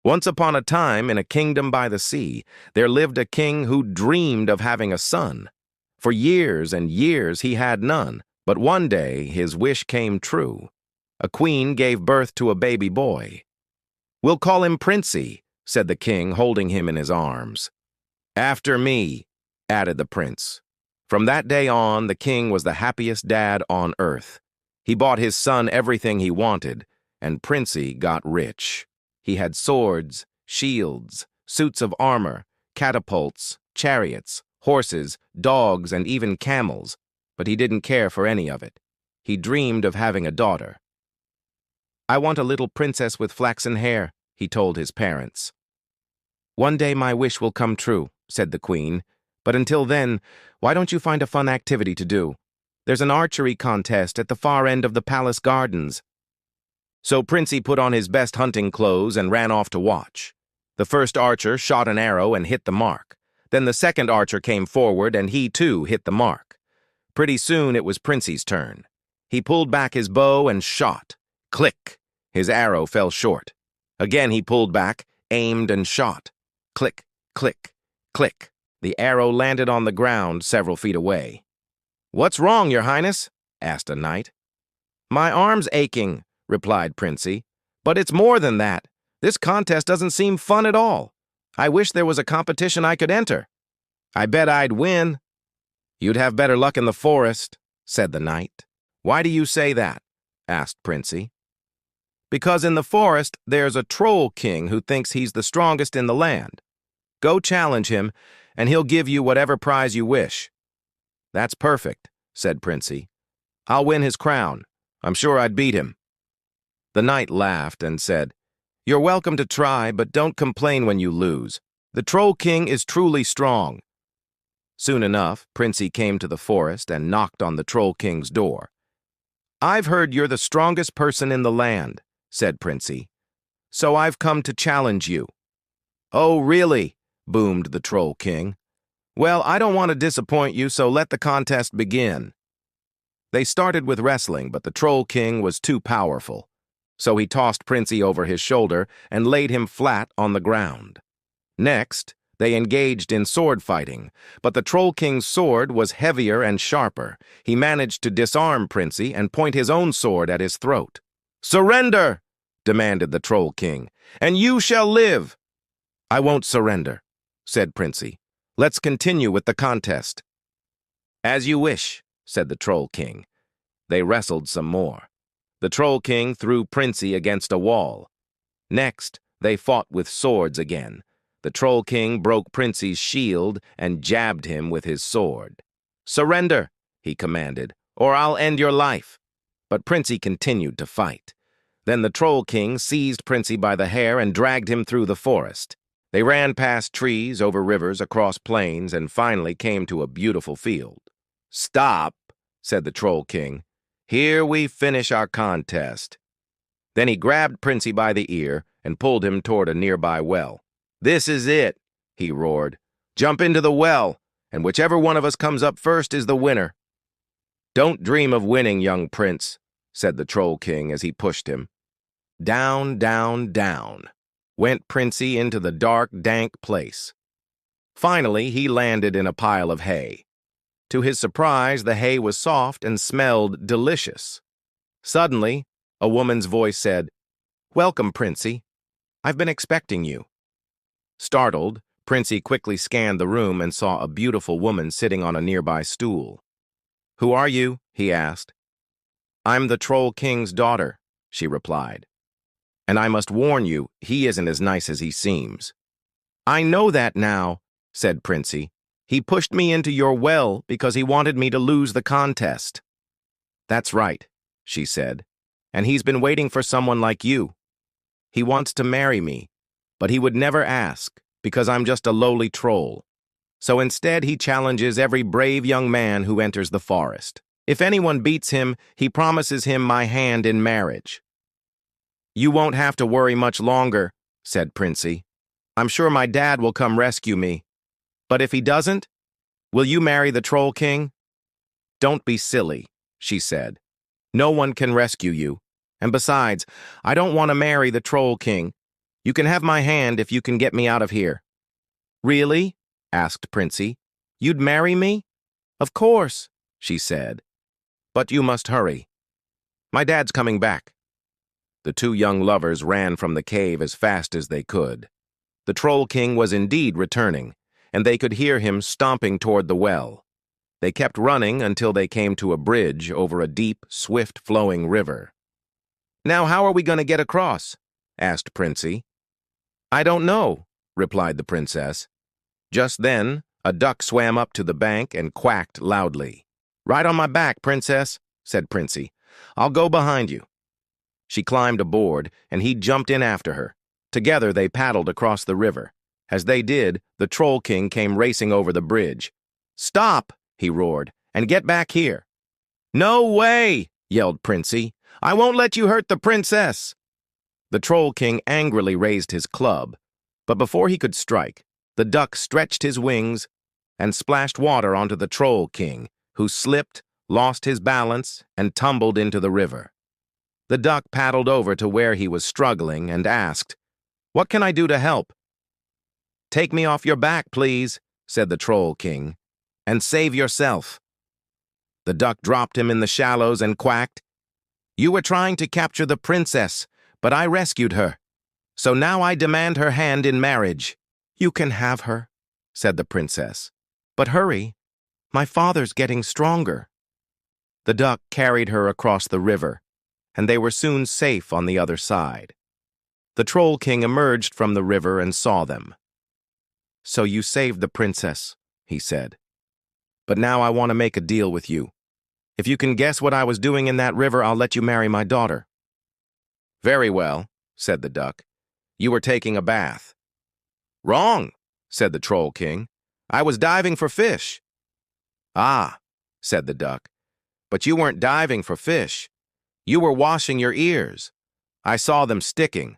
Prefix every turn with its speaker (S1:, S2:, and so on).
S1: Once upon a time, in a kingdom by the sea, there lived a king who dreamed of having a son. For years and years he had none, but one day his wish came true. A queen gave birth to a baby boy. "We'll call him Princey," said the king, holding him in his arms. "After me," added the prince. From that day on, the king was the happiest dad on earth. He bought his son everything he wanted, and Princey got rich. He had swords, shields, suits of armor, catapults, chariots, horses, dogs, and even camels, but he didn't care for any of it. He dreamed of having a daughter. "I want a little princess with flaxen hair," he told his parents. "One day my wish will come true," said the queen, "but until then, why don't you find a fun activity to do? There's an archery contest at the far end of the palace gardens." So Princey put on his best hunting clothes and ran off to watch. The first archer shot an arrow and hit the mark. Then the second archer came forward and he too hit the mark. Pretty soon it was Princey's turn. He pulled back his bow and shot. Click! His arrow fell short. Again he pulled back, aimed and shot. Click, click, click. The arrow landed on the ground several feet away. "What's wrong, Your Highness?" asked a knight. "My arm's aching," replied Princey. "But it's more than that. This contest doesn't seem fun at all. I wish there was a competition I could enter. I bet I'd win." "You'd have better luck in the forest," said the knight. "Why do you say that?" asked Princey. "Because in the forest there's a troll king who thinks he's the strongest in the land. Go challenge him, and he'll give you whatever prize you wish." "That's perfect," said Princey. "I'll win his crown. I'm sure I'd beat him." The knight laughed and said, "You're welcome to try, but don't complain when you lose. The Troll King is truly strong." Soon enough, Princey came to the forest and knocked on the Troll King's door. "I've heard you're the strongest person in the land," said Princey. "So I've come to challenge you." "Oh, really?" boomed the Troll King. "Well, I don't want to disappoint you, so let the contest begin." They started with wrestling, but the Troll King was too powerful. So he tossed Princey over his shoulder and laid him flat on the ground. Next, they engaged in sword fighting, but the Troll King's sword was heavier and sharper. He managed to disarm Princey and point his own sword at his throat. "Surrender!" demanded the Troll King, "and you shall live." "I won't surrender," said Princey. "Let's continue with the contest." "As you wish," said the Troll King. They wrestled some more. The Troll King threw Princey against a wall. Next, they fought with swords again. The Troll King broke Princey's shield and jabbed him with his sword. "Surrender," he commanded, "or I'll end your life." But Princey continued to fight. Then the Troll King seized Princey by the hair and dragged him through the forest. They ran past trees, over rivers, across plains, and finally came to a beautiful field. "Stop," said the Troll King. "Here we finish our contest." Then he grabbed Princey by the ear and pulled him toward a nearby well. "This is it," he roared. "Jump into the well, and whichever one of us comes up first is the winner." "Don't dream of winning, young prince," said the Troll King as he pushed him. Down, down, down went Princey into the dark, dank place. Finally, he landed in a pile of hay. To his surprise, the hay was soft and smelled delicious. Suddenly, a woman's voice said, "Welcome, Princey. I've been expecting you." Startled, Princey quickly scanned the room and saw a beautiful woman sitting on a nearby stool. "Who are you?" he asked. "I'm the Troll King's daughter," she replied. "And I must warn you, he isn't as nice as he seems." "I know that now," said Princey. "He pushed me into your well because he wanted me to lose the contest." "That's right," she said, "and he's been waiting for someone like you. He wants to marry me, but he would never ask because I'm just a lowly troll. So instead he challenges every brave young man who enters the forest. If anyone beats him, he promises him my hand in marriage." "You won't have to worry much longer," said Princey. "I'm sure my dad will come rescue me. But if he doesn't, will you marry the Troll King?" "Don't be silly," she said. "No one can rescue you. And besides, I don't want to marry the Troll King. You can have my hand if you can get me out of here." "Really?" asked Princey. "You'd marry me?" "Of course," she said. "But you must hurry. My dad's coming back." The two young lovers ran from the cave as fast as they could. The Troll King was indeed returning, and they could hear him stomping toward the well. They kept running until they came to a bridge over a deep, swift-flowing river. "Now how are we going to get across?" asked Princey. "I don't know," replied the princess. Just then, a duck swam up to the bank and quacked loudly. "Ride on my back, Princess," said Princey. "I'll go behind you." She climbed aboard, and he jumped in after her. Together they paddled across the river. As they did, the Troll King came racing over the bridge. "Stop!" he roared, "and get back here." "No way!" yelled Princey. "I won't let you hurt the princess." The Troll King angrily raised his club, but before he could strike, the duck stretched his wings and splashed water onto the Troll King, who slipped, lost his balance, and tumbled into the river. The duck paddled over to where he was struggling and asked, "What can I do to help?" "Take me off your back, please," said the Troll King, "and save yourself." The duck dropped him in the shallows and quacked, "You were trying to capture the princess, but I rescued her. So now I demand her hand in marriage." "You can have her," said the princess. "But hurry, my father's getting stronger." The duck carried her across the river, and they were soon safe on the other side. The Troll King emerged from the river and saw them. "So you saved the princess," he said. "But now I want to make a deal with you. If you can guess what I was doing in that river, I'll let you marry my daughter." "Very well," said the duck. "You were taking a bath." "Wrong," said the Troll King. "I was diving for fish." "Ah," said the duck, "but you weren't diving for fish. You were washing your ears. I saw them sticking,